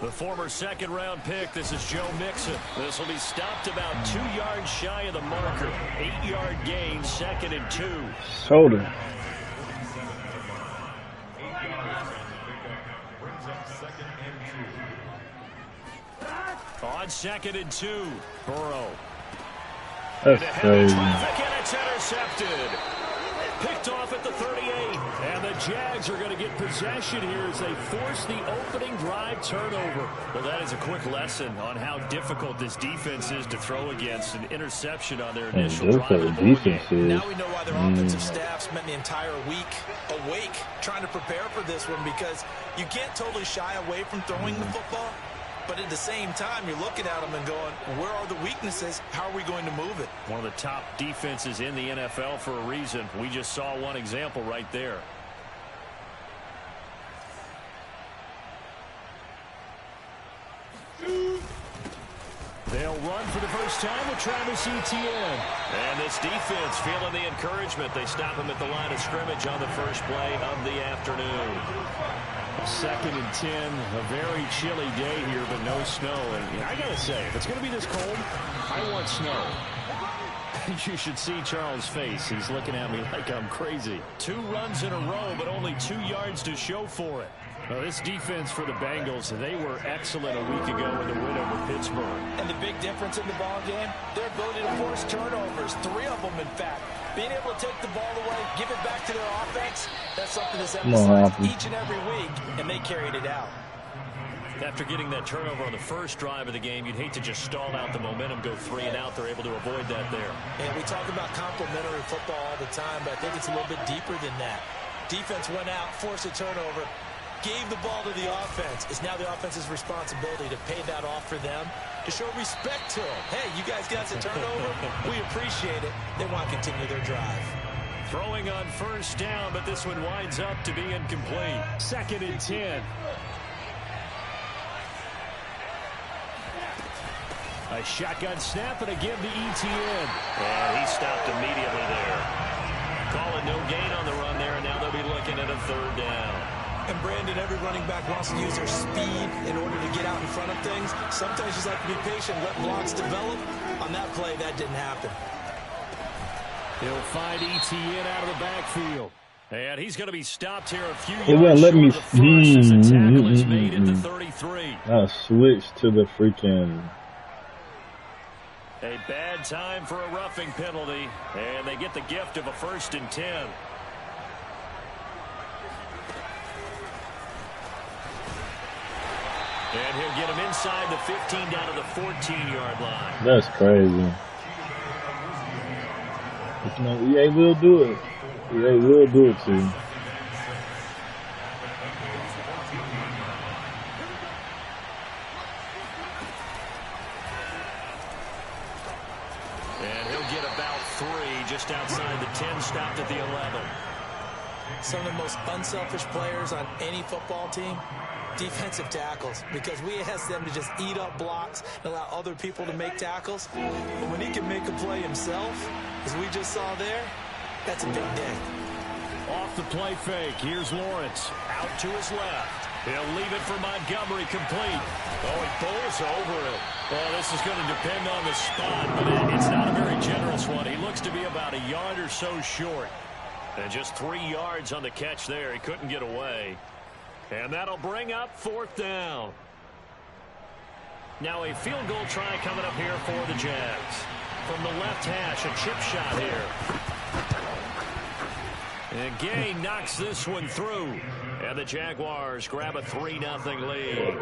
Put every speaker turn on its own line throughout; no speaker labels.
The former second-round pick, this is Joe Mixon. This will be stopped about 2 yards shy of the marker. 8-yard gain, 2nd and 2.
Shoulder.
On 2nd and 2, Burrow.
That's crazy.
And it's intercepted. Picked off at the 38. And the Jags are going to get possession here as they force the opening drive turnover. Well, that is a quick lesson on how difficult this defense is to throw against. An interception on their initial drive of the defense
is. Now we know why their offensive staff spent the entire week awake trying to prepare for this one, because you can't totally shy away from throwing the football. But at the same time, you're looking at them and going, where are the weaknesses? How are we going to move it?
One of the top defenses in the NFL for a reason. We just saw one example right there. They'll run for the first time with Travis Etienne. And this defense feeling the encouragement. They stop him at the line of scrimmage on the first play of the afternoon. 2nd and 10, a very chilly day here, but no snow. And I got to say, if it's going to be this cold, I want snow. You should see Charles' face. He's looking at me like I'm crazy. 2 runs in a row, but only 2 yards to show for it. Now, this defense for the Bengals, they were excellent a week ago in the win over Pittsburgh.
And the big difference in the ball game, their ability to force turnovers, 3 of them, in fact. Being able to take the ball away, give it back to their offense, that's something that's emphasized each and every week, and they carried it out.
After getting that turnover on the first drive of the game, you'd hate to just stall out the momentum, go 3 and out. They're able to avoid that there.
And we talk about complementary football all the time, but I think it's a little bit deeper than that. Defense went out, forced a turnover, gave the ball to the offense. It's now the offense's responsibility to pay that off for them, to show respect to them. Hey, you guys got the turnover. We appreciate it. They want to continue their drive.
Throwing on first down, but this one winds up to be incomplete. 2nd and 10. A shotgun snap and again to Etienne. And he stopped immediately there. Calling no gain on the run there, and now they'll be looking at a 3rd down.
And Brandon, every running back wants to use their speed in order to get out in front of things. Sometimes you just have to be patient, let blocks develop. On that play, that didn't happen.
He'll find Etienne out of the backfield. And he's going to be stopped here a few yards
let me
short of the first as the tackle is made at the 33.
I switched to the freaking...
A bad time for a roughing penalty, and they get the gift of a 1st and 10. And he'll get him inside the 15 down to the 14-yard line.
That's crazy. But, you know, EA will do it. EA will do it to you.
And he'll get about 3 just outside the 10, stopped at the 11.
Some of the most unselfish players on any football team, defensive tackles, because we ask them to just eat up blocks and allow other people to make tackles. But when he can make a play himself, as we just saw there, that's a big day.
Off the play fake, here's Lawrence. Out to his left. He'll leave it for Montgomery, complete. Oh, he pulls over it. Well, this is going to depend on the spot, but it's not a very generous one. He looks to be about a yard or so short. And just 3 yards on the catch there. He couldn't get away. And that'll bring up 4th down. Now a field goal try coming up here for the Jags. From the left hash, a chip shot here. And Gay knocks this one through. And the Jaguars grab a 3-0 lead.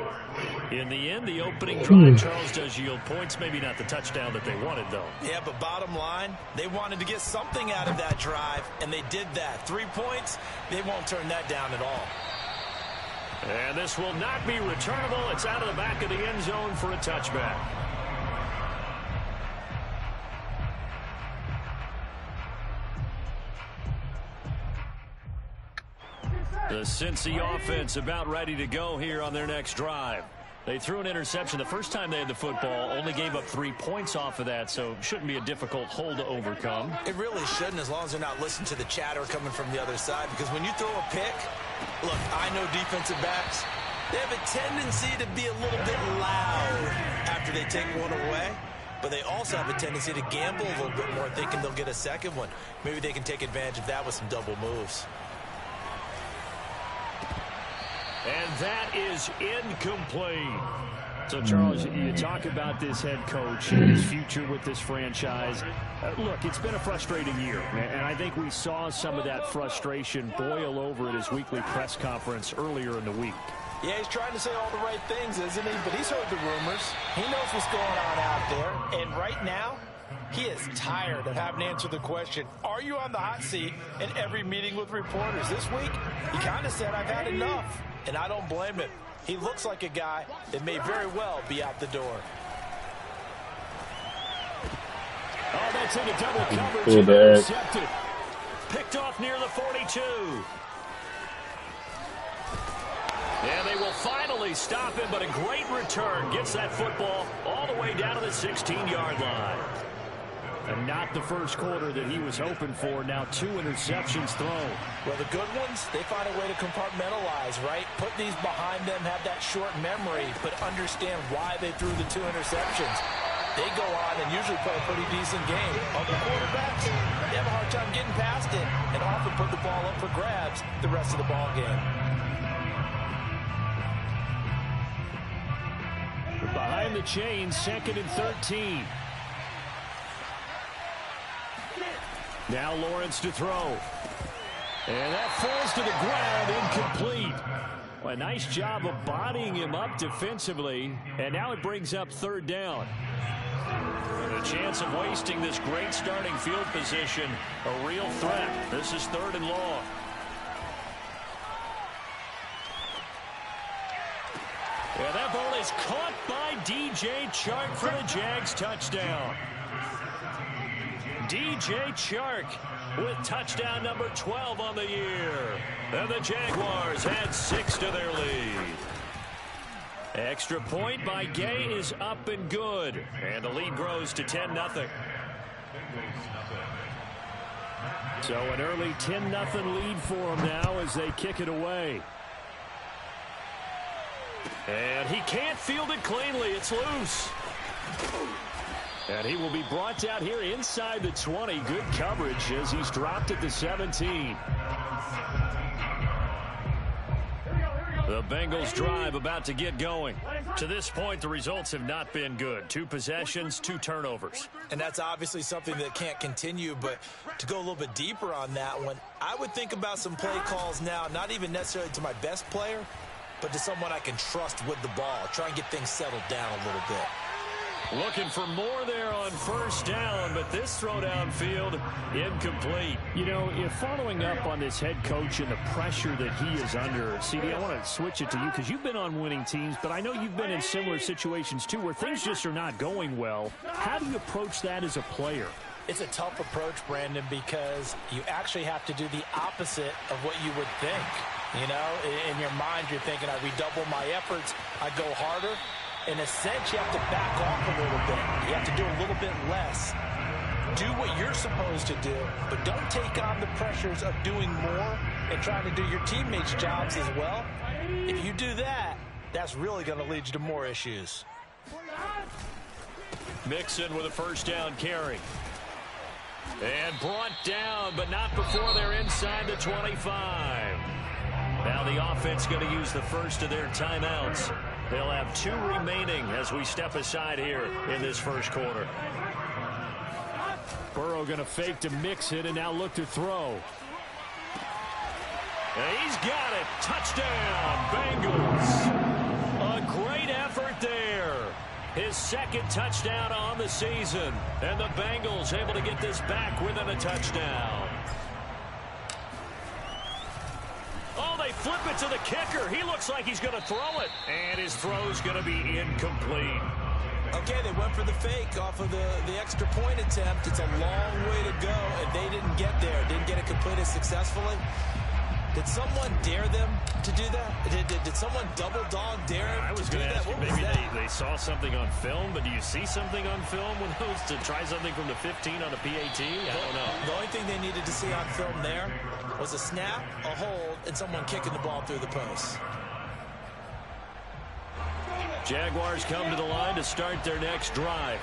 In the end, the opening drive, Charles, does yield points. Maybe not the touchdown that they wanted, though.
Yeah, but bottom line, they wanted to get something out of that drive, and they did that. 3 points, they won't turn that down at all.
And this will not be returnable. It's out of the back of the end zone for a touchback. The Cincy offense about ready to go here on their next drive. They threw an interception the first time they had the football, only gave up 3 points off of that, so shouldn't be a difficult hole to overcome.
It really shouldn't, as long as they're not listening to the chatter coming from the other side, because when you throw a pick, look, I know defensive backs, They have a tendency to be a little bit loud after they take one away, but they also have a tendency to gamble a little bit more, thinking they'll get a second one. Maybe they can take advantage of that with some double moves.
And that is incomplete. So, Charles, you talk about this head coach and his future with this franchise. Look, it's been a frustrating year, and I think we saw some of that frustration boil over at his weekly press conference earlier in the week.
Yeah, he's trying to say all the right things, isn't he? But he's heard the rumors. He knows what's going on out there. And right now, he is tired of having to answer the question, are you on the hot seat in every meeting with reporters? This week, he kind of said, I've had enough. And I don't blame him. He looks like a guy that may very well be out the door.
Oh, that's into double coverage. Intercepted. Picked off near the 42. And they will finally stop him, but a great return. Gets that football all the way down to the 16-yard line. And not the first quarter that he was hoping for. Now 2 interceptions thrown.
Well, the good ones, they find a way to compartmentalize, right? Put these behind them, have that short memory, but understand why they threw the 2 interceptions. They go on and usually play a pretty decent game. Other quarterbacks, they have a hard time getting past it and often put the ball up for grabs the rest of the ball game.
Behind the chains, 2nd and 13. Now Lawrence to throw. And that falls to the ground, incomplete. Well, a nice job of bodying him up defensively. And now it brings up 3rd down. And a chance of wasting this great starting field position. A real threat. This is 3rd and long. Yeah, that ball is caught by DJ Chark for the Jags touchdown. DJ Chark with touchdown number 12 on the year. And the Jaguars add 6 to their lead. Extra point by Gay is up and good. And the lead grows to 10-0. So an early 10-0 lead for them now as they kick it away. And he can't field it cleanly. It's loose. And he will be brought down here inside the 20. Good coverage as he's dropped at the 17. The Bengals drive about to get going. To this point, the results have not been good. 2 possessions, 2 turnovers.
And that's obviously something that can't continue, but to go a little bit deeper on that one, I would think about some play calls now, not even necessarily to my best player, but to someone I can trust with the ball. Try and get things settled down a little bit.
Looking for more there on 1st down, but this throw downfield incomplete. You know, if following up on this head coach and the pressure that he is under, CD, I want to switch it to you because you've been on winning teams, but I know you've been in similar situations too where things just are not going well. How do you approach that as a player?
It's a tough approach, Brandon, because you actually have to do the opposite of what you would think. You know, in your mind, you're thinking, I redouble my efforts, I go harder. In a sense, you have to back off a little bit. You have to do a little bit less. Do what you're supposed to do, but don't take on the pressures of doing more and trying to do your teammates' jobs as well. If you do that, that's really going to lead you to more issues.
Mixon with a 1st down carry. And brought down, but not before they're inside the 25. Now the offense going to use the first of their timeouts. They'll have 2 remaining as we step aside here in this 1st quarter. Burrow going to fake to mix it and now look to throw. And he's got it. Touchdown, Bengals. A great effort there. His 2nd touchdown on the season. And the Bengals able to get this back within a touchdown. Oh, they flip it to the kicker. He looks like he's going to throw it. And his throw's going to be incomplete.
Okay, they went for the fake off of the extra point attempt. It's a long way to go, and they didn't get there. Didn't get it completed successfully. Did someone dare them to do that? Did someone double dog dare them
I was going to ask you, maybe they saw something on film, but do you see something on film with those to try something from the 15 on a PAT? I don't know.
The only thing they needed to see on film there was a snap, a hold, and someone kicking the ball through the post.
Jaguars come to the line to start their next drive.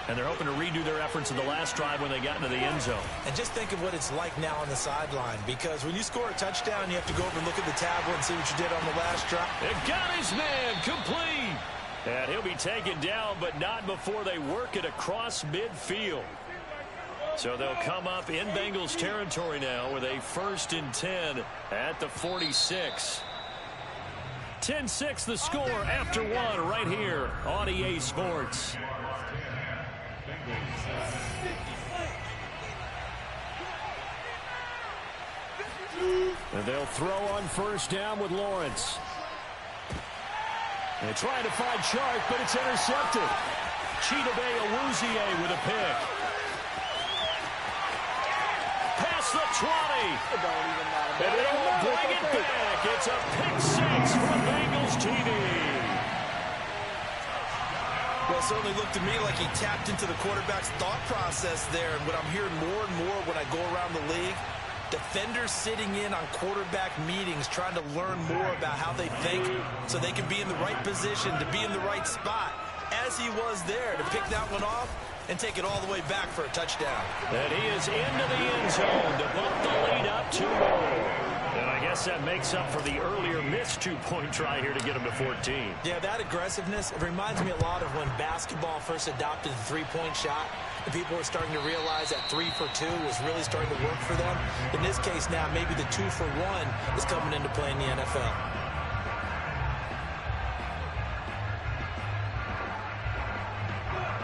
And they're hoping to redo their efforts in the last drive when they got into the end zone.
And just think of what it's like now on the sideline, because when you score a touchdown, you have to go over and look at the tablet and see what you did on the last drive.
It got his man complete. And he'll be taken down, but not before they work it across midfield. So they'll come up in Bengals territory now with a 1st and 10 at the 46. 10-6 the score after one right here on EA Sports. And they'll throw on 1st down with Lawrence. They're trying to find Chark, but it's intercepted. Chidobe Awuzie with a pick. Past the 20. And they will bring it back. It's a pick 6 for Bengals TV.
Well, it certainly looked to me like he tapped into the quarterback's thought process there. And what I'm hearing more and more when I go around the league, defenders sitting in on quarterback meetings trying to learn more about how they think so they can be in the right position, to be in the right spot, as he was there, to pick that one off and take it all the way back for a touchdown.
And he is into the end zone to bump the lead up 2-0. And I guess that makes up for the earlier missed 2-point try here to get him to 14.
Yeah, that aggressiveness, it reminds me a lot of when basketball first adopted the three-point shot. And people were starting to realize that 3 for 2 was really starting to work for them. In this case now, maybe the 2 for 1 is coming into play in the NFL.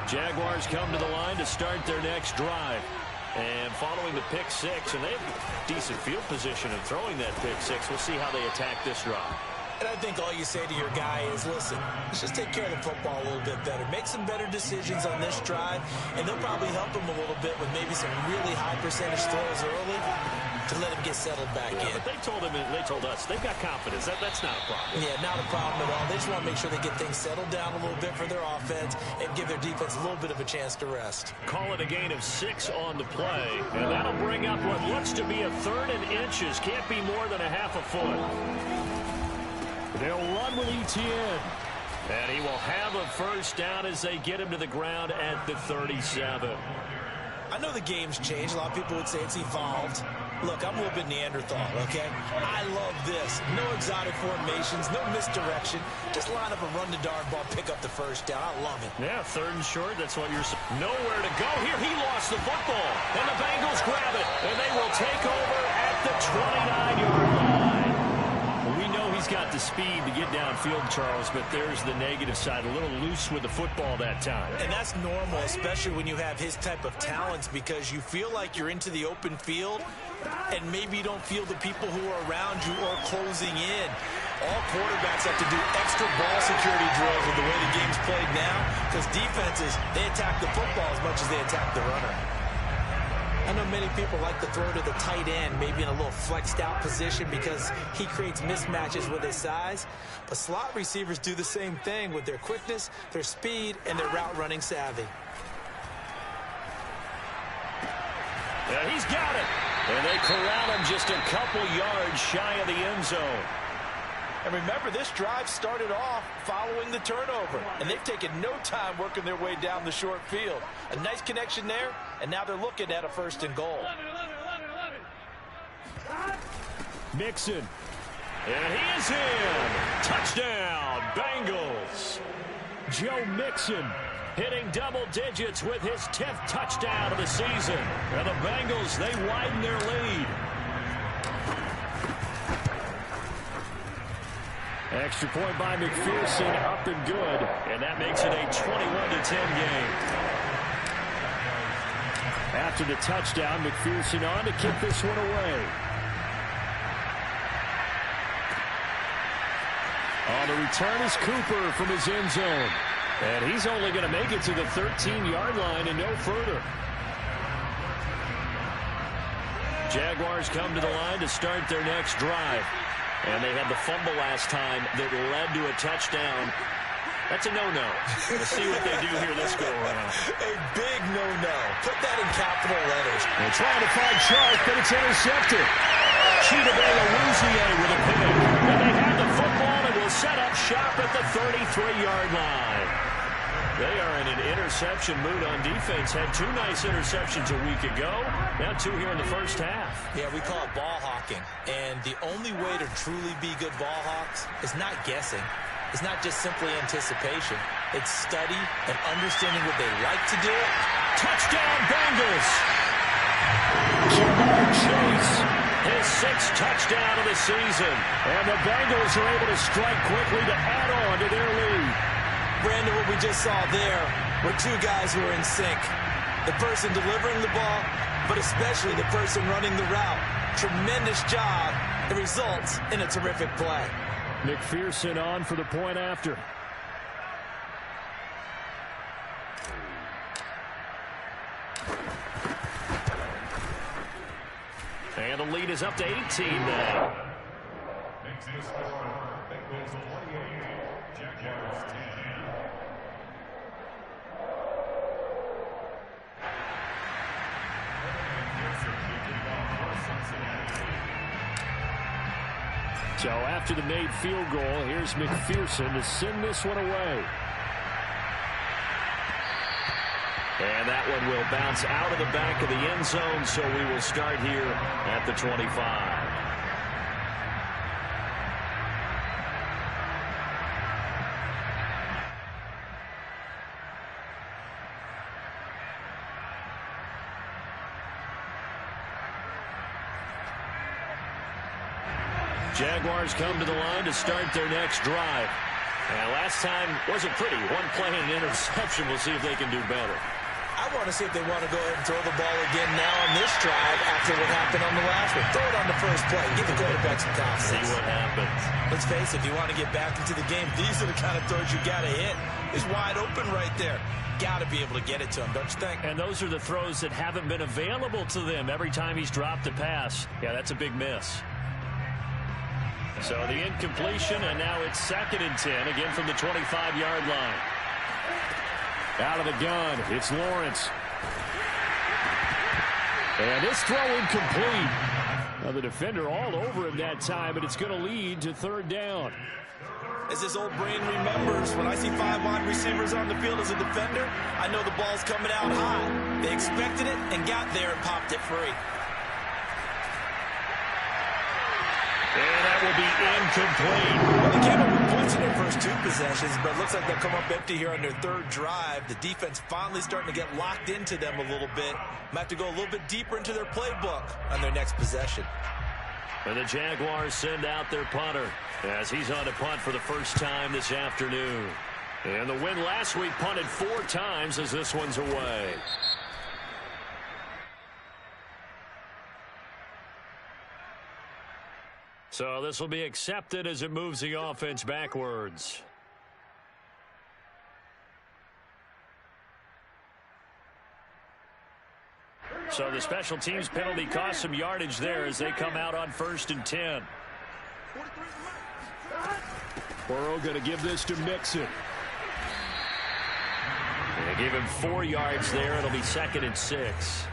Jaguars come to the line to start their next drive. And following the pick 6, and they have decent field position in throwing that pick 6. We'll see how they attack this drive.
And I think all you say to your guy is, listen, let's just take care of the football a little bit better. Make some better decisions on this drive, and they'll probably help him a little bit with maybe some really high percentage throws early to let him get settled back in.
But they told us they've got confidence. That's not a problem.
Yeah, not a problem at all. They just want to make sure they get things settled down a little bit for their offense and give their defense a little bit of a chance to rest.
Call it a gain of 6 on the play, and that'll bring up what looks to be a 3rd and inches. Can't be more than a half a foot. They'll run with Etienne. And he will have a 1st down as they get him to the ground at the 37.
I know the game's changed. A lot of people would say it's evolved. Look, I'm a little bit Neanderthal, okay? I love this. No exotic formations, no misdirection. Just line up a run to dart ball, pick up the 1st down. I love it.
Yeah, 3rd and short. That's what you're... Nowhere to go here. He lost the football. And the Bengals grab it. And they will take over at the 29-yard line. We know he's got the speed to get downfield, Charles, but there's the negative side. A little loose with the football that time.
And that's normal, especially when you have his type of talents, because you feel like you're into the open field and maybe you don't feel the people who are around you or closing in. All quarterbacks have to do extra ball security drills with the way the game's played now, because defenses, they attack the football as much as they attack the runner. I know many people like to throw to the tight end, maybe in a little flexed out position because he creates mismatches with his size. But slot receivers do the same thing with their quickness, their speed, and their route running savvy.
Yeah, he's got it. And they corral him just a couple yards shy of the end zone.
And remember, this drive started off following the turnover, and they've taken no time working their way down the short field. A nice connection there, and now they're looking at a 1st and goal.
Mixon. And he is in. Touchdown, Bengals. Joe Mixon hitting double digits with his 10th touchdown of the season. And the Bengals, they widen their lead. Extra point by McPherson, up and good. And that makes it a 21-10 game. After the touchdown, McPherson on to kick this one away. On the return is Cooper from his end zone. And he's only going to make it to the 13-yard line and no further. Jaguars come to the line to start their next drive. And they had the fumble last time that led to a touchdown. That's a no-no. Let's see what they do here this go-around.
A big no-no. Put that in capital letters.
They're trying to find Chark, but it's intercepted. Chidobe Awuzie with a pick. And they have the football and will set up shop at the 33-yard line. They are in an interception mood on defense. Had 2 nice interceptions a week ago. Now 2 here in the first half.
Yeah, we call it ball hawking. And the only way to truly be good ball hawks is not guessing. It's not just simply anticipation. It's study and understanding what they like to do.
Touchdown, Bengals! Jamar Chase, his 6th touchdown of the season. And the Bengals are able to strike quickly to add on to their lead.
Brandon, what we just saw there were 2 guys who are in sync. The person delivering the ball, but especially the person running the route. Tremendous job. It results in a terrific play.
McPherson on for the point after. And the lead is up to 18 now. So after the made field goal, here's McPherson to send this one away. And that one will bounce out of the back of the end zone, so we will start here at the 25. Jaguars come to the line to start their next drive. And last time wasn't pretty. 1 play and an interception. We'll see if they can do better.
I want to see if they want to go ahead and throw the ball again now on this drive after what happened on the last one. Throw it on the first play. Give the quarterback some confidence.
See what happens.
Let's face it, if you want to get back into the game, these are the kind of throws you got to hit. He's wide open right there. Got to be able to get it to him, don't you think?
And those are the throws that haven't been available to them every time he's dropped a pass. Yeah, that's a big miss. So the incompletion, and now it's 2nd and 10, again from the 25-yard line. Out of the gun, it's Lawrence. And this throw incomplete. Now the defender all over him that time, but it's going to lead to 3rd down.
As his old brain remembers, when I see 5 wide receivers on the field as a defender, I know the ball's coming out high. They expected it and got there and popped it free.
And that will be incomplete.
Well, they came up with points in their first 2 possessions, but it looks like they'll come up empty here on their 3rd drive. The defense finally starting to get locked into them a little bit. Might have to go a little bit deeper into their playbook on their next possession.
And the Jaguars send out their punter as he's on to punt for the first time this afternoon. And the win last week punted 4 times as this one's away. So this will be accepted as it moves the offense backwards. So the special teams penalty cost some yardage there as they come out on 1st and 10. Burrow going to give this to Mixon. They gave him 4 yards there. It'll be 2nd and 6.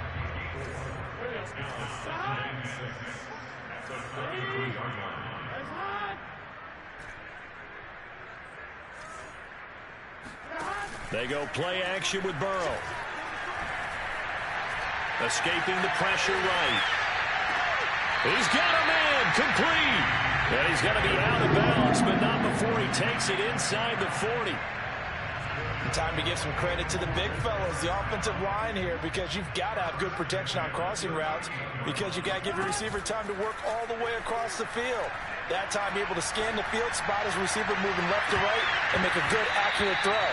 They go play action with Burrow. Escaping the pressure right. He's got a man complete. And he's going to be out of bounds, but not before he takes it inside the 40.
Time to give some credit to the big fellas, the offensive line here, because you've got to have good protection on crossing routes, because you got to give your receiver time to work all the way across the field. That time able to scan the field, spot his receiver moving left to right, and make a good, accurate throw.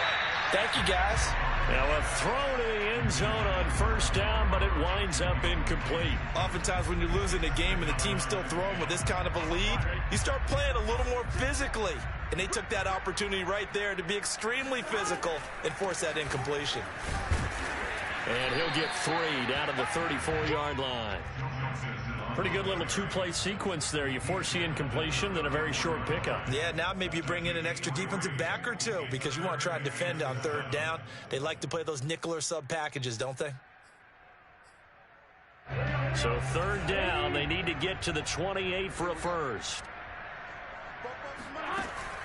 Thank you, guys.
Now a throw to the end zone on 1st down, but it winds up incomplete.
Oftentimes when you're losing a game and the team's still throwing with this kind of a lead, you start playing a little more physically. And they took that opportunity right there to be extremely physical and force that incompletion.
And he'll get 3 down to the 34-yard line. Pretty good little 2-play sequence there. You force the incompletion, then a very short pickup.
Yeah, now maybe you bring in an extra defensive back or 2 because you want to try and defend on 3rd down. They like to play those nickel or sub packages, don't they?
So 3rd down, they need to get to the 28 for a first.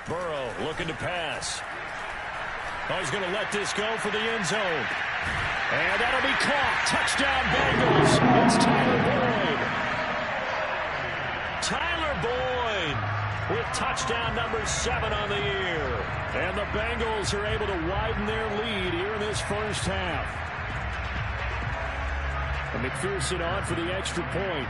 Burrow looking to pass. Oh, he's going to let this go for the end zone. And that'll be caught. Touchdown, Bengals. It's Tyler Boyd. Tyler Boyd with touchdown number 7 on the year. And the Bengals are able to widen their lead here in this first half. And McPherson on for the extra point.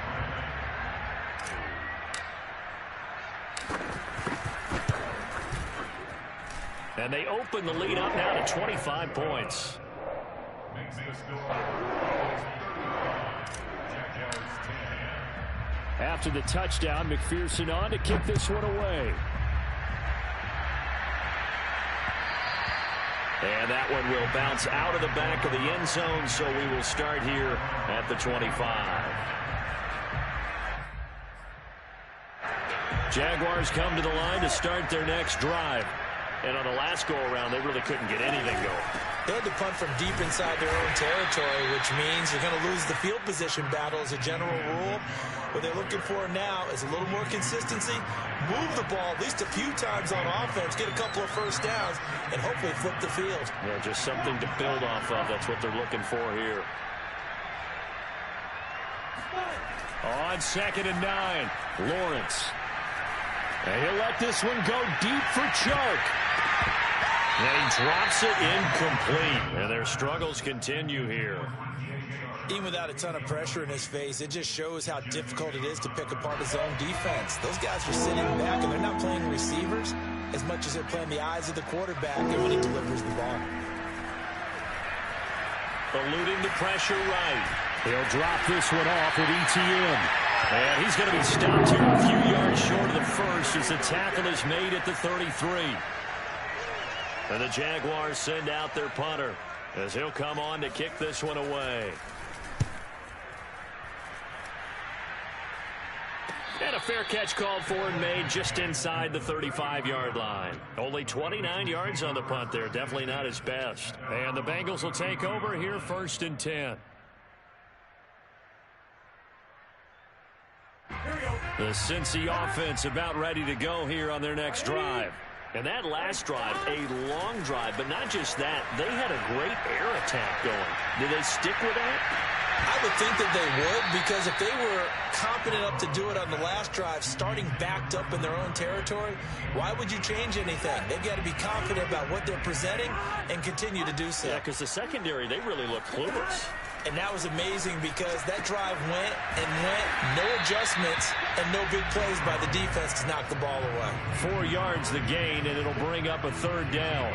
And they open the lead up now to 25 points. After the touchdown, McPherson on to kick this one away. And that one will bounce out of the back of the end zone, so we will start here at the 25. Jaguars come to the line to start their next drive. And on the last go-around, they really couldn't get anything going.
They had to punt from deep inside their own territory, which means they're going to lose the field position battle as a general rule. What they're looking for now is a little more consistency, move the ball at least a few times on offense, get a couple of first downs, and hopefully flip the field.
Yeah, just something to build off of. That's what they're looking for here. On 2nd and 9, Lawrence. And he'll let this one go deep for Chark. And he drops it incomplete. And their struggles continue here.
Even without a ton of pressure in his face, it just shows how difficult it is to pick apart his own defense. Those guys are sitting back, and they're not playing receivers as much as they're playing the eyes of the quarterback and when he delivers the ball.
Eluding the pressure right. He'll drop this one off with ETN. And he's going to be stopped here a few yards short of the first as the tackle is made at the 33. And the Jaguars send out their punter as he'll come on to kick this one away. And a fair catch called for and made just inside the 35-yard line. Only 29 yards on the punt there. Definitely not his best. And the Bengals will take over here 1st and 10. The Cincy offense about ready to go here on their next drive. And that last drive, a long drive, but not just that. They had a great air attack going. Did they stick with that?
I would think that they would, because if they were confident enough to do it on the last drive, starting backed up in their own territory, why would you change anything? They've got to be confident about what they're presenting and continue to do so.
Yeah, because the secondary, they really look clueless.
And that was amazing because that drive went and went, no adjustments, and no big plays by the defense to knock the ball away.
4 yards the gain, and it'll bring up a 3rd down.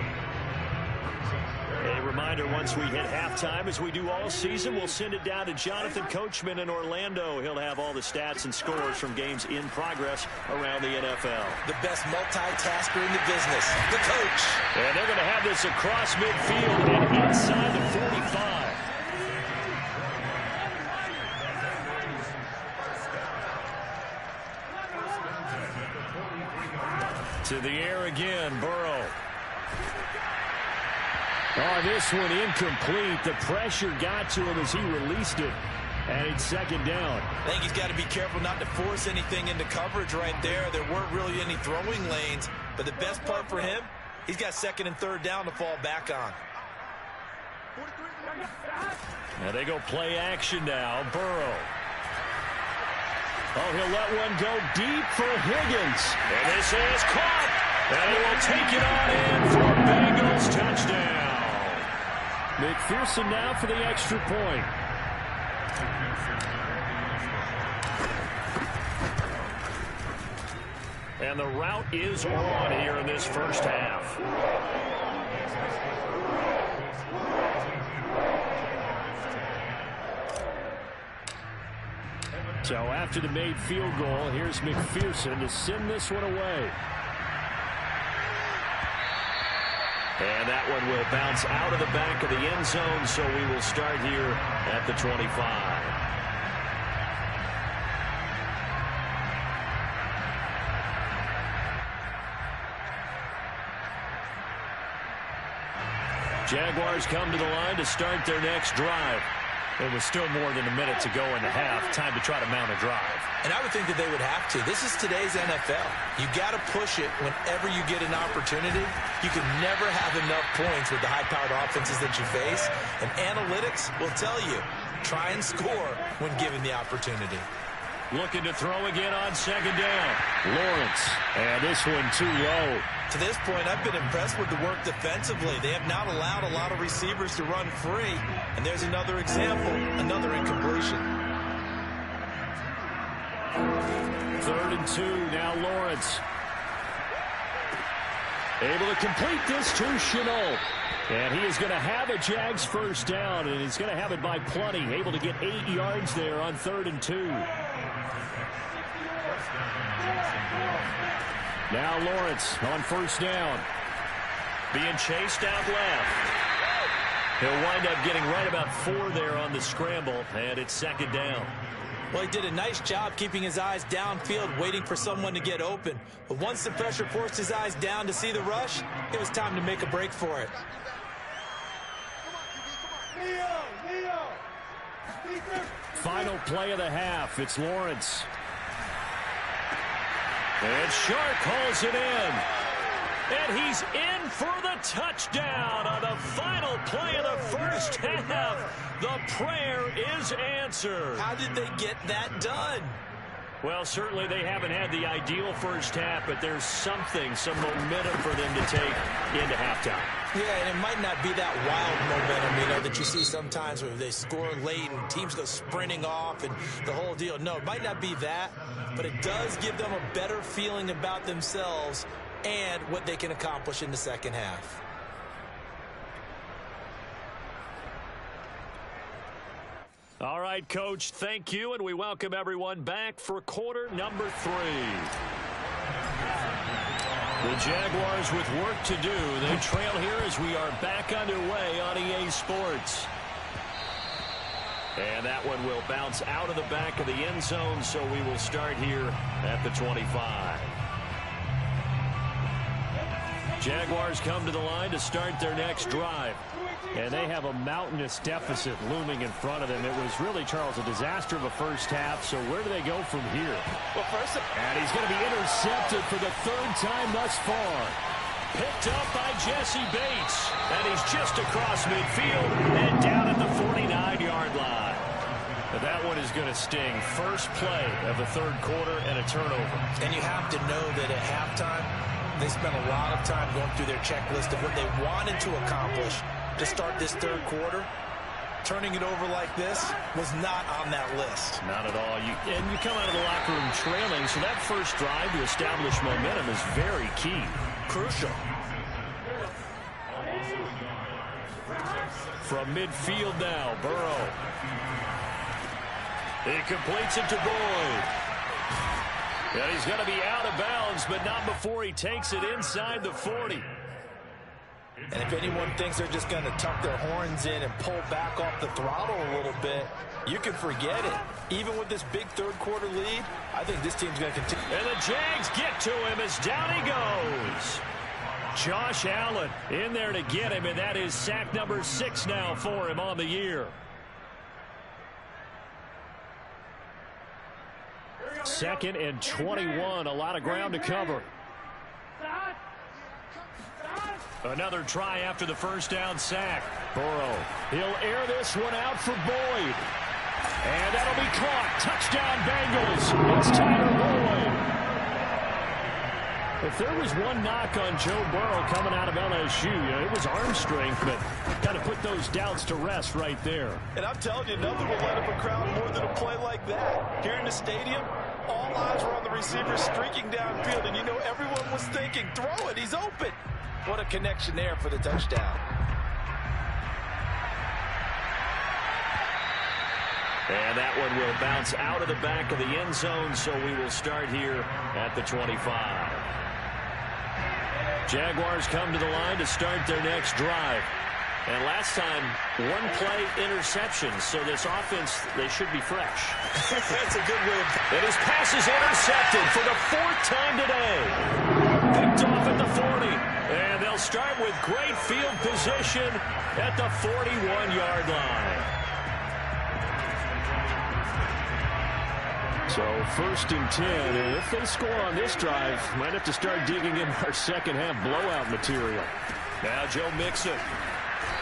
A reminder, once we hit halftime, as we do all season, we'll send it down to Jonathan Coachman in Orlando. He'll have all the stats and scores from games in progress around the NFL.
The best multitasker in the business, the coach.
And they're going to have this across midfield and inside the 45. To the air again, Burrow. Oh, this one incomplete. The pressure got to him as he released it. And it's 2nd down.
I think he's got to be careful not to force anything into coverage right there. There weren't really any throwing lanes. But the best part for him, he's got 2nd and 3rd down to fall back on.
Now they go play action now. Burrow. Oh, he'll let one go deep for Higgins. And this is caught. And he will take it on in for a Bengals touchdown. McPherson now for the extra point. And the route is on here in this first half. So after the made field goal, here's McPherson to send this one away. And that one will bounce out of the back of the end zone, so we will start here at the 25. Jaguars come to the line to start their next drive. It was still more than a minute to go in the half. Time to try to mount a drive.
And I would think that they would have to. This is today's NFL. You got to push it whenever you get an opportunity. You can never have enough points with the high-powered offenses that you face. And analytics will tell you, try and score when given the opportunity.
Looking to throw again on second down. Lawrence. And this one too low.
To this point, I've been impressed with the work defensively. They have not allowed a lot of receivers to run free. And there's another example, another incompletion.
3rd and 2, now Lawrence. Able to complete this to Chenault. And he is going to have a Jags first down, and he's going to have it by plenty. Able to get 8 yards there on 3rd and 2. Now Lawrence on first down. Being chased out left. He'll wind up getting right about 4 there on the scramble, and it's second down.
Well, he did a nice job keeping his eyes downfield, waiting for someone to get open. But once the pressure forced his eyes down to see the rush, it was time to make a break for it.
Final play of the half. It's Lawrence. And Sharp hauls it in. And he's in for the touchdown on the final play of the first half. The prayer is answered.
How did they get that done?
Well, certainly they haven't had the ideal first half, but there's something, some momentum for them to take into halftime.
Yeah, and it might not be that wild momentum, that you see sometimes where they score late and teams go sprinting off and the whole deal. No, it might not be that, but it does give them a better feeling about themselves and what they can accomplish in the second half.
All right, Coach, thank you, and we welcome everyone back for quarter number 3. The Jaguars with work to do. They trail here as we are back underway on EA Sports. And that one will bounce out of the back of the end zone, so we will start here at the 25. Jaguars come to the line to start their next drive. And they have a mountainous deficit looming in front of them. It was really, Charles, a disaster of a first half. So where do they go from here?
Well, first,
and he's going to be intercepted for the 3rd time thus far. Picked up by Jesse Bates. And he's just across midfield and down at the 49-yard line. But that one is going to sting. First play of the 3rd quarter and a turnover.
And you have to know that at halftime, they spent a lot of time going through their checklist of what they wanted to accomplish to start this 3rd quarter. Turning it over like this was not on that list.
Not at all. And you come out of the locker room trailing, so that first drive to establish momentum is very key.
Crucial.
From midfield now, Burrow. He completes it to Boyd. And he's going to be out of bounds, but not before he takes it inside the 40.
And if anyone thinks they're just going to tuck their horns in and pull back off the throttle a little bit, you can forget it. Even with this big 3rd quarter lead, I think this team's going to continue.
And the Jags get to him as down he goes. Josh Allen in there to get him, and that is sack number 6 now for him on the year. 2nd and 21, a lot of ground to cover. Another try after the first down sack. Burrow, he'll air this one out for Boyd. And that'll be caught. Touchdown Bengals. It's Tyler Boyd. If there was one knock on Joe Burrow coming out of LSU, it was arm strength, but got to put those doubts to rest right there.
And I'm telling you, nothing will light up a crowd more than a play like that. Here in the stadium, all eyes were on the receiver streaking downfield, and you know everyone was thinking, throw it, he's open. What a connection there for the touchdown.
And that one will bounce out of the back of the end zone, so we will start here at the 25. Jaguars come to the line to start their next drive. And last time, 1-play interception, so this offense, they should be fresh.
That's a good way of...
And his pass is intercepted for the 4th time today. Picked off at the 40. And they'll start with great field position at the 41-yard line. So 1st and 10, and if they score on this drive, might have to start digging in our second half blowout material. Now Joe Mixon.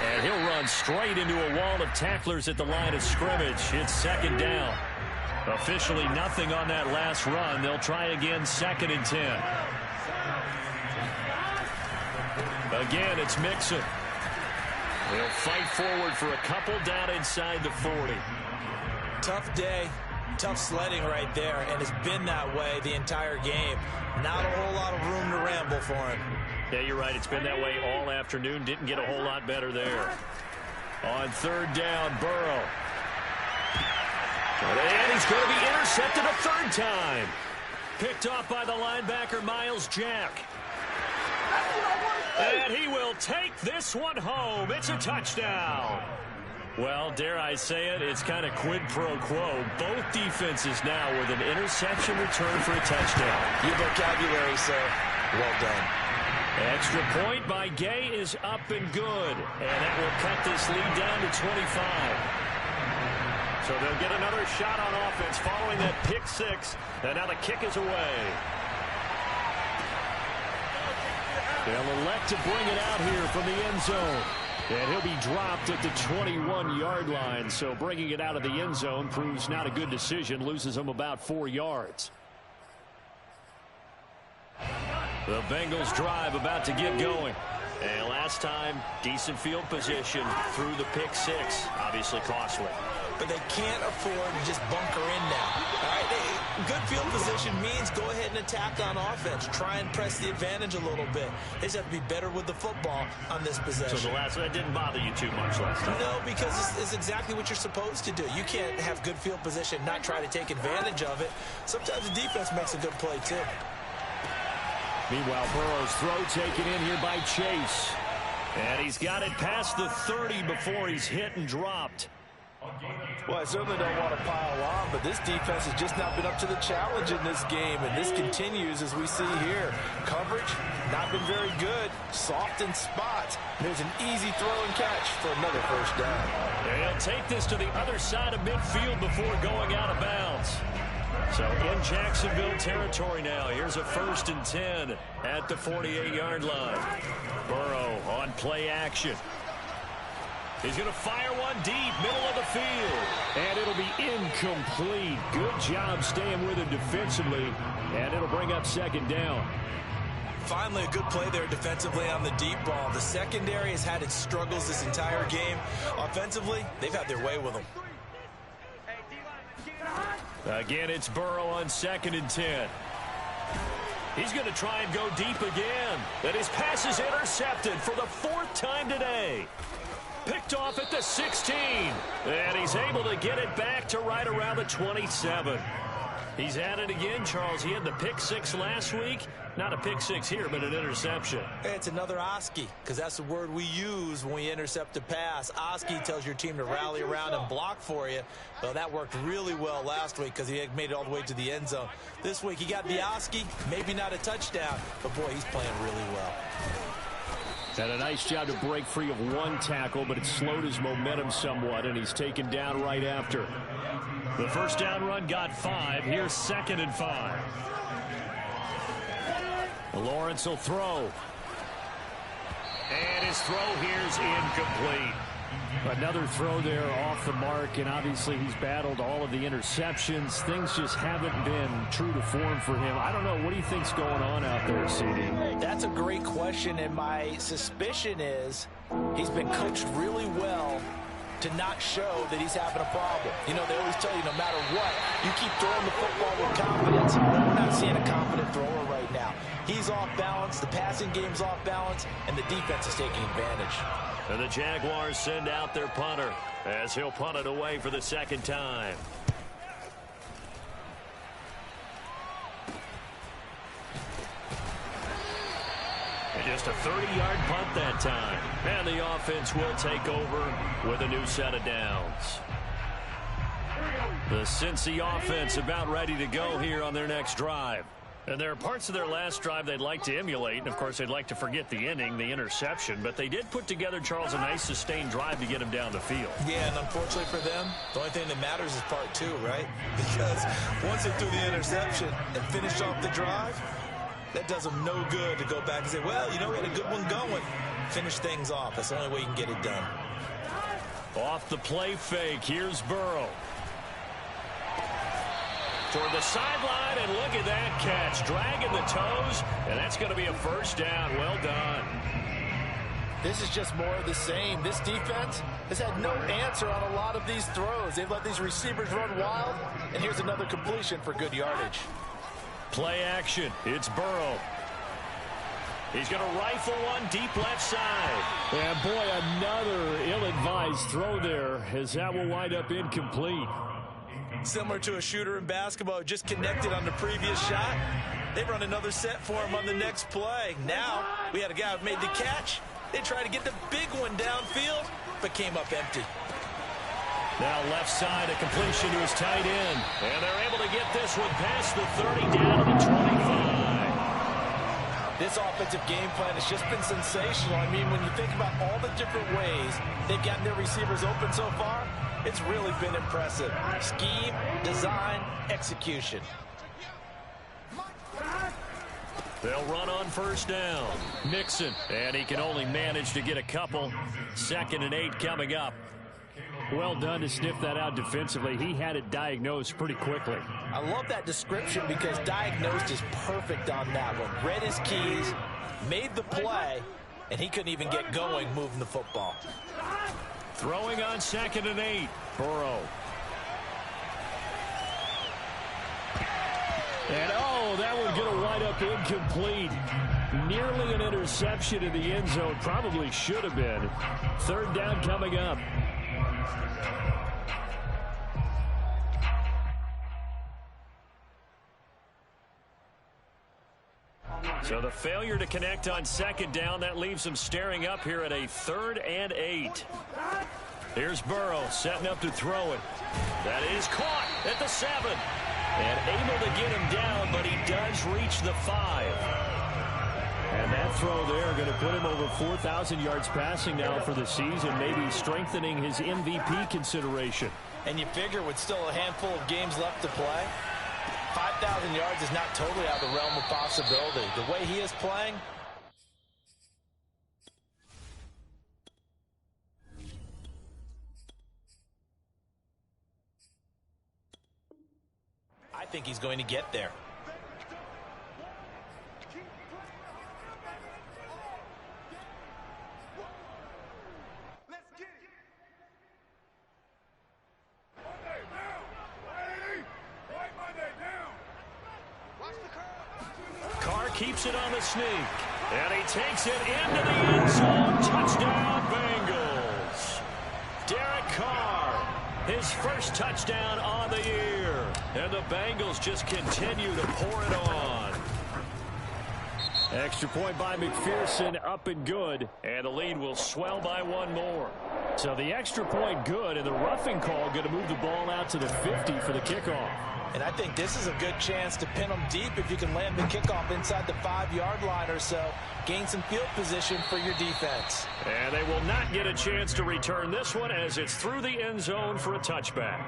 And he'll run straight into a wall of tacklers at the line of scrimmage. It's 2nd down. Officially nothing on that last run. They'll try again 2nd and 10. Again, it's Mixon. He'll fight forward for a couple down inside the 40.
Tough day. Tough sledding right there, and it's been that way the entire game. Not a whole lot of room to ramble for him.
Yeah, you're right. It's been that way all afternoon. Didn't get a whole lot better there. On 3rd down, Burrow. And he's going to be intercepted a 3rd time. Picked off by the linebacker, Miles Jack. And he will take this one home. It's a touchdown. Well, dare I say it, it's kind of quid pro quo. Both defenses now with an interception return for a touchdown.
Your vocabulary, sir. Well done.
Extra point by Gay is up and good. And that will cut this lead down to 25. So they'll get another shot on offense following that pick 6. And now the kick is away. They'll elect to bring it out here from the end zone. And he'll be dropped at the 21-yard line. So bringing it out of the end zone proves not a good decision. Loses him about 4 yards. The Bengals drive about to get going. And last time, decent field position through the pick 6. Obviously costly.
But they can't afford to just bunker in now. All right, good field position means go ahead and attack on offense. Try and press the advantage a little bit. They just have to be better with the football on this possession.
So the last one didn't bother you too much last time?
No, because it's exactly what you're supposed to do. You can't have good field position, not try to take advantage of it. Sometimes the defense makes a good play, too.
Meanwhile, Burrow's throw taken in here by Chase. And he's got it past the 30 before he's hit and dropped.
Well, I certainly don't want to pile on, but this defense has just not been up to the challenge in this game, and this continues as we see here. Coverage, not been very good. Soft in spots. There's an easy throw and catch for another 1st down.
They'll take this to the other side of midfield before going out of bounds. So in Jacksonville territory now. Here's a 1st and 10 at the 48-yard line. Burrow on play action. He's going to fire one deep, middle of the field. And it'll be incomplete. Good job staying with it defensively. And it'll bring up 2nd down.
Finally, a good play there defensively on the deep ball. The secondary has had its struggles this entire game. Offensively, they've had their way with them.
Again, it's Burrow on 2nd and 10. He's going to try and go deep again. And his pass is intercepted for the 4th time today. Picked off at the 16. And he's able to get it back to right around the 27. He's at it again, Charles. He had the pick 6 last week. Not a pick 6 here, but an interception.
It's another Oski, because that's the word we use when we intercept a pass. Oski tells your team to rally around and block for you. Well, that worked really well last week because he had made it all the way to the end zone. This week he got the Oski, maybe not a touchdown, but boy, he's playing really well.
Had a nice job to break free of one tackle, but it slowed his momentum somewhat, and he's taken down right after. The 1st down run got 5. Here's 2nd and 5. Lawrence will throw. And his throw here's incomplete. Another throw there off the mark, and obviously he's battled all of the interceptions. Things just haven't been true to form for him. I don't know. What do you think's going on out there, CD?
That's a great question, and my suspicion is he's been coached really well to not show that he's having a problem. You know, they always tell you no matter what, you keep throwing the football with confidence. We're not seeing a confident thrower right now. He's off balance, the passing game's off balance, and the defense is taking advantage.
And the Jaguars send out their punter as he'll punt it away for the 2nd time. And just a 30-yard punt that time. And the offense will take over with a new set of downs. The Cincy offense about ready to go here on their next drive. And there are parts of their last drive they'd like to emulate. And, of course, they'd like to forget the inning, the interception. But they did put together, Charles, a nice sustained drive to get him down the field.
Yeah, and unfortunately for them, the only thing that matters is part two, right? Because once they threw the interception and finished off the drive, that does them no good to go back and say, well, you know, we had a good one going. Finish things off. That's the only way you can get it done.
Off the play fake, here's Burrow. Toward the sideline, and look at that catch. Dragging the toes, and that's going to be a first down. Well done.
This is just more of the same. This defense has had no answer on a lot of these throws. They've let these receivers run wild, and here's another completion for good yardage.
Play action. It's Burrow. He's going to rifle one deep left side.
And, boy, another ill-advised throw there, as that will wind up incomplete.
Similar to a shooter in basketball, just connected on the previous shot. They run another set for him on the next play. Now, we had a guy who made the catch. They tried to get the big one downfield, but came up empty.
Now left side, a completion to his tight end. And they're able to get this one past the 30, down to the 25.
This offensive game plan has just been sensational. I mean, when you think about all the different ways they've gotten their receivers open so far, it's really been impressive. Scheme, design, execution.
They'll run on first down. Mixon, and he can only manage to get a couple. 2nd and 8 coming up.
Well done to sniff that out defensively. He had it diagnosed pretty quickly.
I love that description because diagnosed is perfect on that one. Read his keys, made the play, and he couldn't even get going moving the football.
Throwing on 2nd and 8. Burrow.
And, oh, that one's going to wind up incomplete. Nearly an interception in the end zone. Probably should have been. 3rd down coming up.
So the failure to connect on 2nd down, that leaves them staring up here at a 3rd and 8. Here's Burrow setting up to throw it. That is caught at the 7. And able to get him down, but he does reach the 5.
And that throw there going to put him over 4,000 yards passing now for the season, maybe strengthening his MVP consideration.
And you figure with still a handful of games left to play, 5,000 yards is not totally out of the realm of possibility. The way he is playing, I think he's going to get there.
Carr keeps it on the sneak. And he takes it into the end zone. Touchdown, Bengals. Derek Carr, his first touchdown on the year. And the Bengals just continue to pour it on.
Extra point by McPherson, up and good.
And the lead will swell by one more.
So the extra point good, and the roughing call going to move the ball out to the 50 for the kickoff.
And I think this is a good chance to pin them deep if you can land the kickoff inside the 5-yard line or so. Gain some field position for your defense.
And they will not get a chance to return this one as it's through the end zone for a touchback.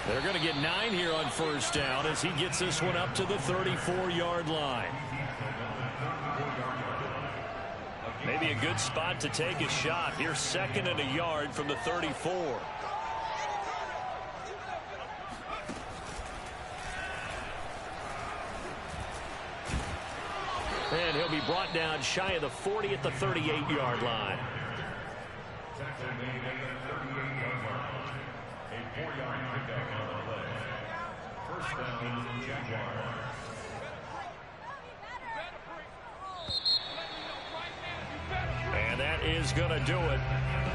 They're going to get 9 here on first down as he gets this one up to the 34-yard line. Maybe a good spot to take a shot. Here's 2nd and a yard from the 34. And he'll be brought down shy of the 40 at the 38-yard line. And that is going to do it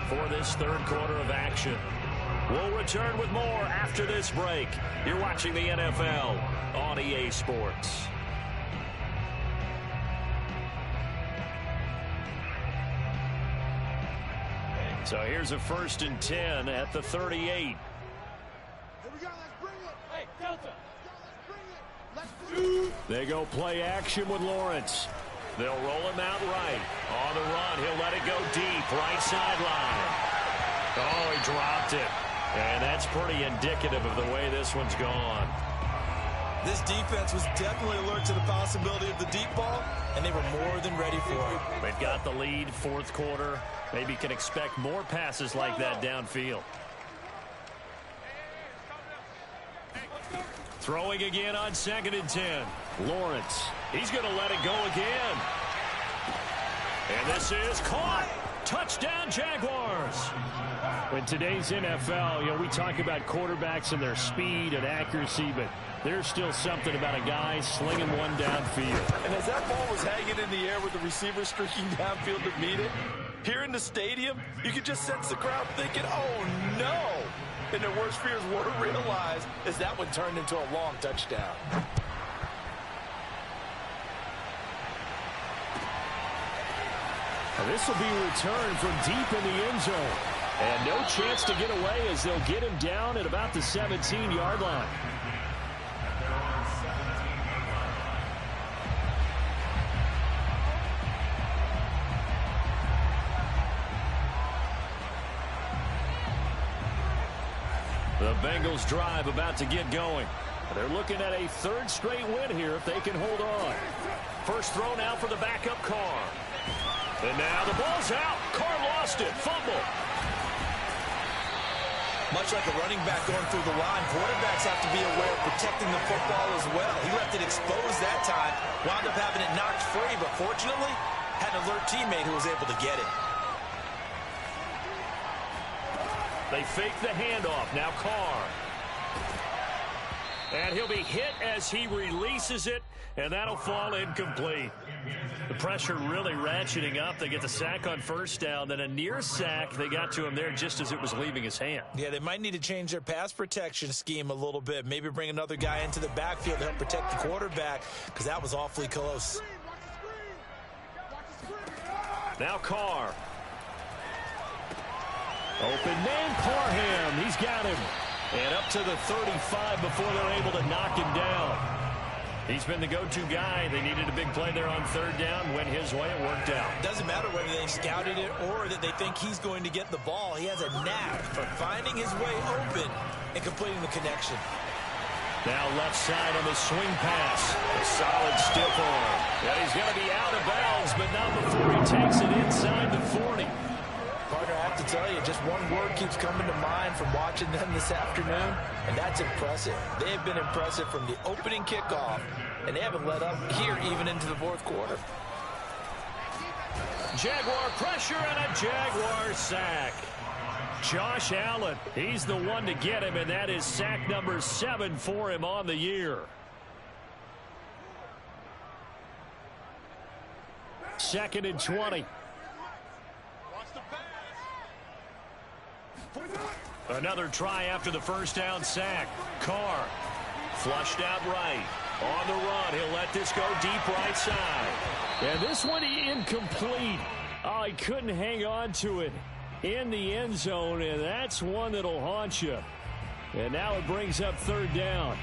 for this third quarter of action. We'll return with more after this break. You're watching the NFL on EA Sports. So here's a 1st and 10 at the 38.
Here we go, let's bring it. Hey, Delta. Let's bring it.
They go play action with Lawrence.
They'll roll him out right. On the run, he'll let it go deep, right sideline. Oh, he dropped it. And that's pretty indicative of the way this one's gone.
This defense was definitely alert to the possibility of the deep ball, and they were more than ready for it.
They've got the lead, 4th quarter. Maybe can expect more passes like that downfield. Throwing again on 2nd and 10. Lawrence.
He's going to let it go again. And this is caught. Touchdown, Jaguars.
In today's NFL, we talk about quarterbacks and their speed and accuracy, but there's still something about a guy slinging one downfield.
And as that ball was hanging in the air with the receiver streaking downfield to meet it, here in the stadium, you could just sense the crowd thinking, oh, no. And their worst fears were realized as that one turned into a long touchdown.
This will be returned from deep in the end zone. And no chance to get away as they'll get him down at about the 17-yard line.
The Bengals drive about to get going.
They're looking at a 3rd straight win here if they can hold on.
First throw now for the backup Carr. And now the ball's out. Carr lost it. Fumble.
Much like a running back going through the line, quarterbacks have to be aware of protecting the football as well. He left it exposed that time, wound up having it knocked free, but fortunately had an alert teammate who was able to get it.
They fake the handoff. Now Carr. And he'll be hit as he releases it, and that'll fall incomplete.
The pressure really ratcheting up. They get the sack on 1st down, then a near sack. They got to him there just as it was leaving his hand.
Yeah, they might need to change their pass protection scheme a little bit. Maybe bring another guy into the backfield to help protect the quarterback, because that was awfully close.
Now Carr.
Open man, Parham. He's got him.
And up to the 35 before they're able to knock him down.
He's been the go-to guy. They needed a big play there on 3rd down. Went his way. It worked out.
Doesn't matter whether they scouted it or that they think he's going to get the ball. He has a knack for finding his way open and completing the connection.
Now left side on the swing pass. A solid stiff arm.
Yeah, he's going to be out of bounds, but not before he takes it inside the 40.
Partner, I have to tell you, just one word keeps coming to mind from watching them this afternoon, and that's impressive. They have been impressive from the opening kickoff, and they haven't let up here even into the 4th quarter.
Jaguar pressure and a Jaguar sack.
Josh Allen, he's the one to get him, and that is sack number 7 for him on the year. 2nd and 20.
Another try after the 1st down sack. Carr flushed out right. On the run, he'll let this go deep right side.
And this one incomplete. Oh, he couldn't hang on to it in the end zone, and that's one that'll haunt you. And now it brings up 3rd down.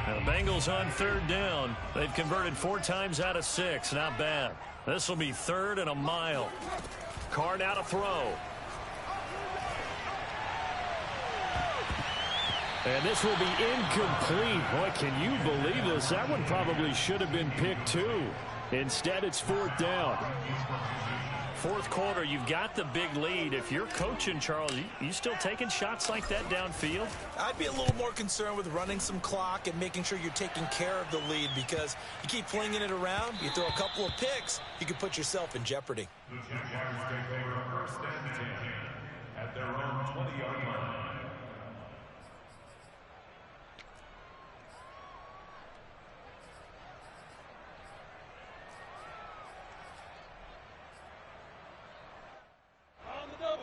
Now the Bengals on 3rd down. They've converted 4 times out of 6. Not bad. This will be 3rd and a mile. Carr now to throw.
And this will be incomplete. Boy, can you believe this? That one probably should have been picked too. Instead, it's 4th down.
4th quarter, you've got the big lead. If you're coaching, Charles, you still taking shots like that downfield?
I'd be a little more concerned with running some clock and making sure you're taking care of the lead, because you keep flinging it around, you throw a couple of picks, you could put yourself in jeopardy.
The Jaguars take over 1st and 10 at their own 20-yard line.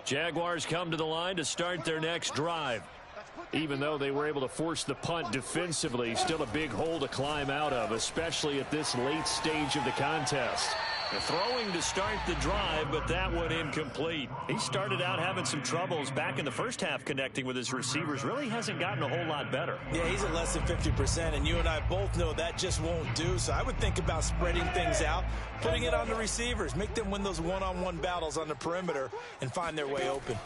Jaguars come to the line to start their next drive. Even though they were able to force the punt defensively, still a big hole to climb out of, especially at this late stage of the contest. The throwing to start the drive, but that one incomplete. He started out having some troubles back in the first half connecting with his receivers. Really hasn't gotten a whole lot better.
Yeah, he's at less than 50%, and you and I both know that just won't do. So I would think about spreading things out, putting it on the receivers, make them win those one-on-one battles on the perimeter and find their way open.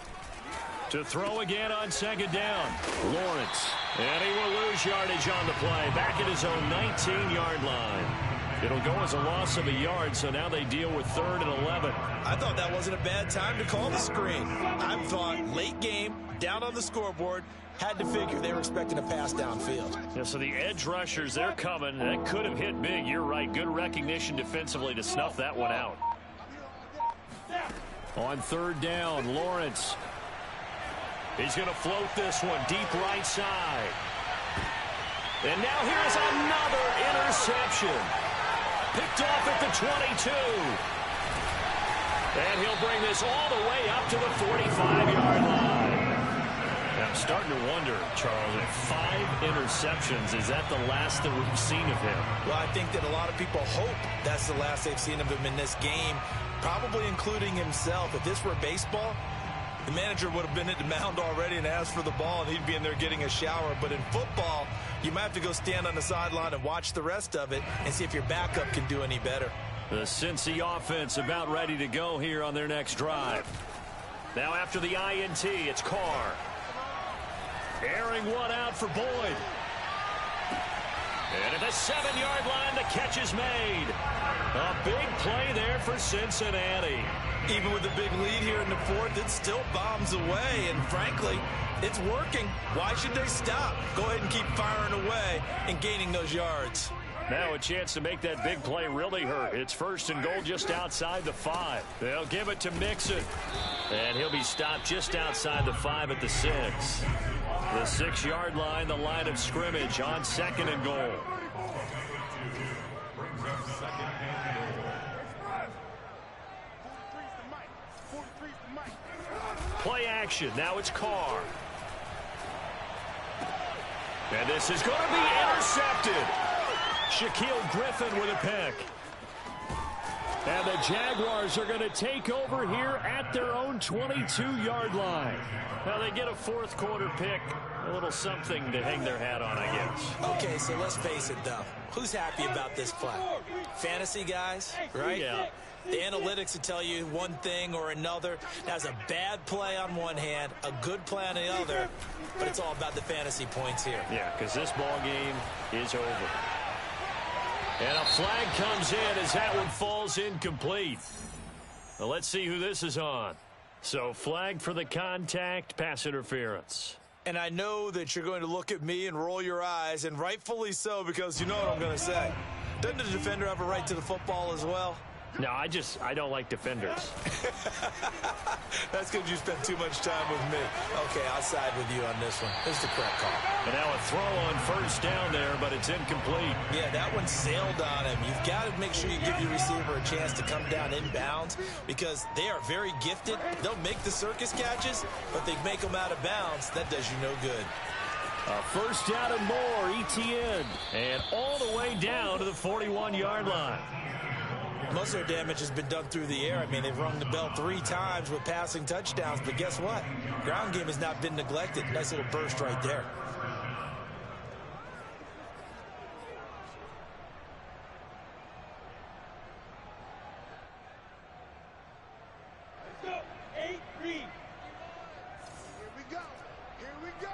To throw again on second down, Lawrence. And he will lose yardage on the play, back at his own 19-yard line. It'll go as a loss of a yard, so now they deal with 3rd and 11.
I thought that wasn't a bad time to call the screen. I thought late game, down on the scoreboard, had to figure they were expecting a pass downfield.
Yeah, so the edge rushers, they're coming. That could have hit big. You're right. Good recognition defensively to snuff that one out. On 3rd down, Lawrence. He's going to float this one deep right side. And now here's another interception. Picked off at the 22. And he'll bring this all the way up to the 45-yard line. And I'm starting to wonder, Charles, if 5 interceptions, is that the last that we've seen of him?
Well, I think that a lot of people hope that's the last they've seen of him in this game, probably including himself. If this were baseball, the manager would have been at the mound already and asked for the ball, and he'd be in there getting a shower. But in football, you might have to go stand on the sideline and watch the rest of it and see if your backup can do any better.
The Cincy offense about ready to go here on their next drive. Now after the INT, it's Carr. Airing one out for Boyd. And at the 7-yard line, the catch is made. A big play there for Cincinnati.
Even with the big lead here in the 4th, it still bombs away. And frankly, it's working. Why should they stop? Go ahead and keep firing away and gaining those yards.
Now a chance to make that big play really hurt. It's 1st and goal just outside the 5. They'll give it to Mixon. And he'll be stopped just outside the 5 at the 6. The 6-yard line, the line of scrimmage on 2nd and goal. Play action. Now it's Carr. And this is going to be intercepted. Shaquille Griffin with a pick. And the Jaguars are going to take over here at their own 22-yard line. Now they get a 4th quarter pick. A little something to hang their hat on, I guess.
Okay, so let's face it, though. Who's happy about this play? Fantasy guys, right?
Yeah.
The analytics will tell you one thing or another. That's a bad play on one hand, a good play on the other, but it's all about the fantasy points here.
Yeah, because this ball game is over. And a flag comes in as that one falls incomplete. Well, let's see who this is on. So flag for the contact, pass interference.
And I know that you're going to look at me and roll your eyes, and rightfully so, because you know what I'm going to say. Doesn't the defender have a right to the football as well?
No, I don't like defenders.
That's because you spent too much time with me. Okay, I'll side with you on this one. This is the correct call.
And now a throw on 1st down there, but it's incomplete.
Yeah, that one sailed on him. You've got to make sure you give your receiver a chance to come down inbounds because they are very gifted. They'll make the circus catches, but they make them out of bounds. That does you no good.
A 1st down and more, ETN. And all the way down to the 41-yard line.
Most of their damage has been done through the air. I mean, they've rung the bell 3 times with passing touchdowns, but guess what? Ground game has not been neglected. Nice little burst right there.
Let's go. 8-3. Here we go. Here we go.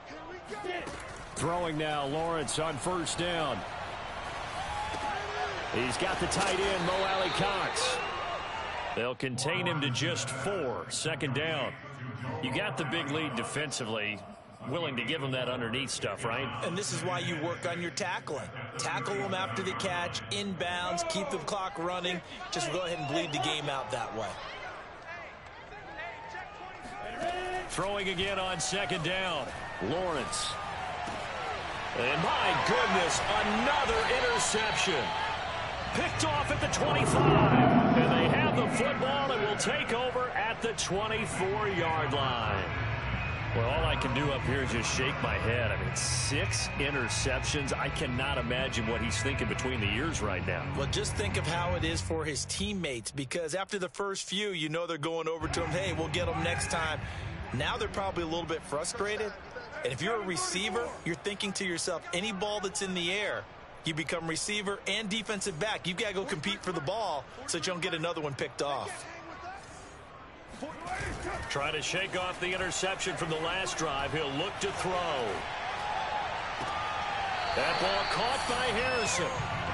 Here we go.
Throwing now, Lawrence on 1st down. He's got the tight end, Mo Alley Cox. They'll contain him to just 4. 2nd down. You got the big lead defensively. Willing to give him that underneath stuff, right?
And this is why you work on your tackling. Tackle them after the catch, inbounds, keep the clock running. Just go ahead and bleed the game out that way.
Throwing again on 2nd down. Lawrence. And my goodness, another interception. Picked off at the 25. And they have the football and will take over at at the 24-yard line. Well, all I can do up here is just shake my head. I mean, 6 interceptions. I cannot imagine what he's thinking between the ears right now.
Well, just think of how it is for his teammates, because after the first few, you know they're going over to him, hey, we'll get them next time. Now they're probably a little bit frustrated. And if you're a receiver, you're thinking to yourself, any ball that's in the air, you become receiver and defensive back. You've got to go compete for the ball so that you don't get another one picked off.
Trying to shake off the interception from the last drive. He'll look to throw. That ball caught by Harrison.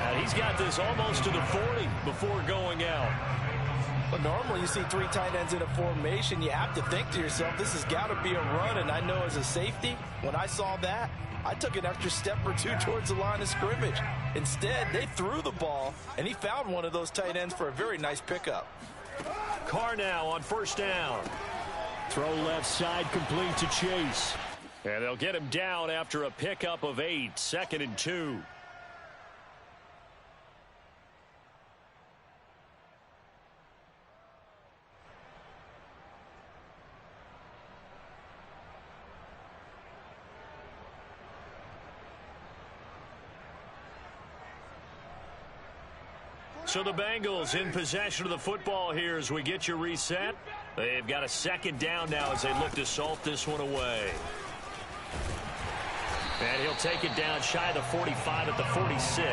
And he's got this almost to the 40 before going out.
But normally you see 3 tight ends in a formation, you have to think to yourself, this has got to be a run. And I know as a safety, when I saw that, I took an extra step or 2 towards the line of scrimmage. Instead, they threw the ball, and he found one of those tight ends for a very nice pickup.
Carr now on first down.
Throw left side, complete to Chase.
And they'll get him down after a pickup of 8, 2nd and 2. So the Bengals in possession of the football here as we get you reset. They've got a 2nd down now as they look to salt this one away. And he'll take it down shy of the 45 at the 46.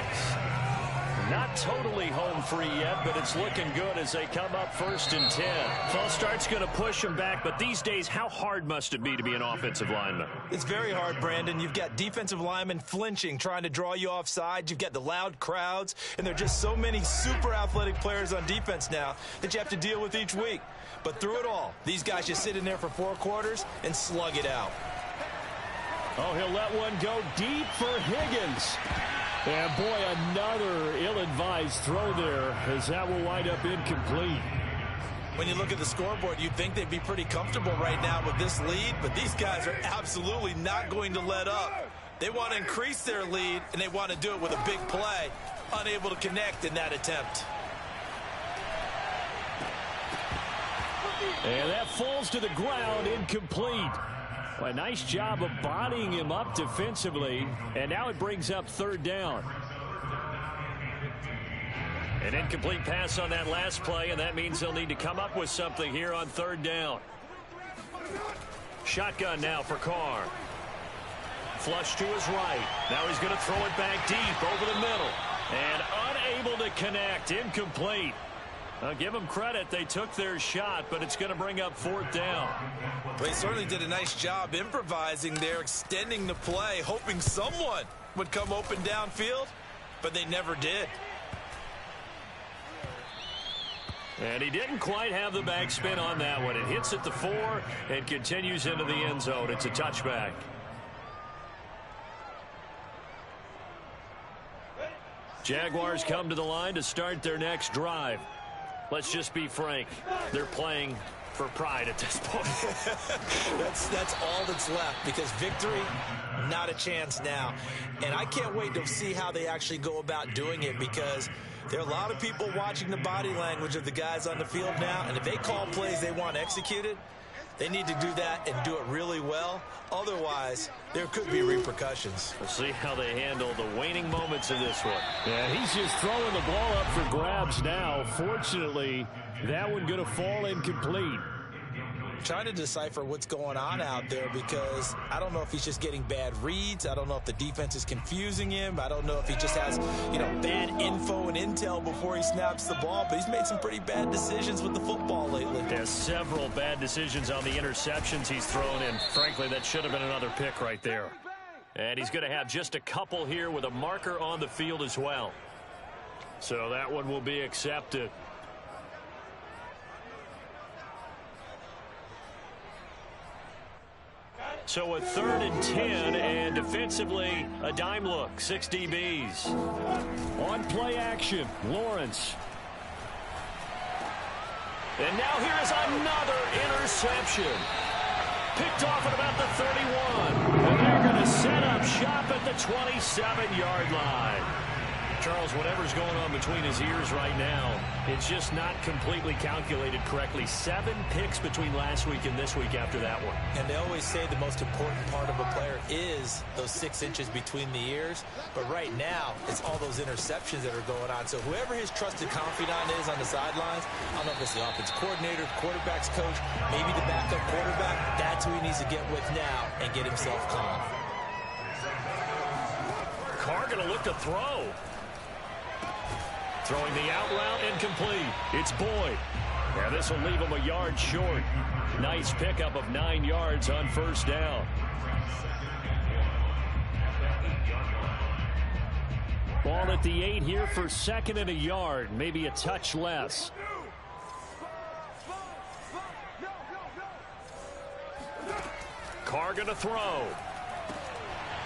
Not totally home free yet, but it's looking good as they come up 1st and 10. False start's going to push him back, but these days, how hard must it be to be an offensive lineman?
It's very hard, Brandon. You've got defensive linemen flinching, trying to draw you offside. You've got the loud crowds, and there are just so many super athletic players on defense now that you have to deal with each week. But through it all, these guys just sit in there for 4 quarters and slug it out.
Oh, he'll let one go deep for Higgins. And, boy, another ill-advised throw there as that will wind up incomplete.
When you look at the scoreboard, you'd think they'd be pretty comfortable right now with this lead, but these guys are absolutely not going to let up. They want to increase their lead, and they want to do it with a big play, unable to connect in that attempt.
And that falls to the ground, incomplete. A nice job of bodying him up defensively, and now it brings up 3rd down.
An incomplete pass on that last play, and that means they'll need to come up with something here on 3rd down. Shotgun now for Carr. Flush to his right. Now he's going to throw it back deep over the middle. And unable to connect. Incomplete. I'll give them credit. They took their shot, but it's going to bring up 4th down.
Well, they certainly did a nice job improvising there, extending the play, hoping someone would come open downfield, but they never did.
And he didn't quite have the backspin on that one. It hits at the 4 and continues into the end zone. It's a touchback. Jaguars come to the line to start their next drive. Let's just be frank. They're playing for pride at this point.
That's all that's left, because victory, not a chance now. And I can't wait to see how they actually go about doing it, because there are a lot of people watching the body language of the guys on the field now, and if they call plays they want executed, they need to do that and do it really well. Otherwise, there could be repercussions.
We'll see how they handle the waning moments of this one.
Yeah, he's just throwing the ball up for grabs now. Fortunately, that one going to fall incomplete.
Trying to decipher what's going on out there, because I don't know if he's just getting bad reads. I don't know if the defense is confusing him. I don't know if he just has, bad info and intel before he snaps the ball. But he's made some pretty bad decisions with the football lately.
Yeah, several bad decisions on the interceptions he's thrown in. Frankly, that should have been another pick right there. And he's going to have just a couple here with a marker on the field as well. So that one will be accepted. So a 3rd and 10, and defensively, a dime look, 6 DBs.
On play action, Lawrence.
And now here's another interception. Picked off at about the 31. And they're going to set up shop at the 27-yard line. Charles, whatever's going on between his ears right now, it's just not completely calculated correctly. 7 picks between last week and this week after that one.
And they always say the most important part of a player is those 6 inches between the ears. But right now, it's all those interceptions that are going on. So whoever his trusted confidant is on the sidelines, I don't know if it's the offense coordinator, quarterback's coach, maybe the backup quarterback, that's who he needs to get with now and get himself calm.
Carr going to look to throw. Throwing the out route incomplete. It's Boyd. Now this will leave him a yard short. Nice pickup of 9 yards on first down. Ball at the 8 here for 2nd and a yard. Maybe a touch less. Carr going to throw.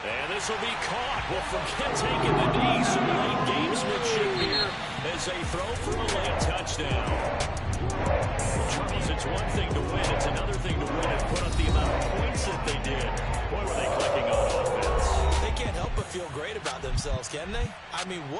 And this will be caught. Well, forget taking the knee. Some late gamesmanship here as they throw for a late touchdown. Charles, it's one thing to win. It's another thing to win and put up the amount of points that they did. Boy, were they clicking on offense.
They can't help but feel great about themselves, can they? I mean, what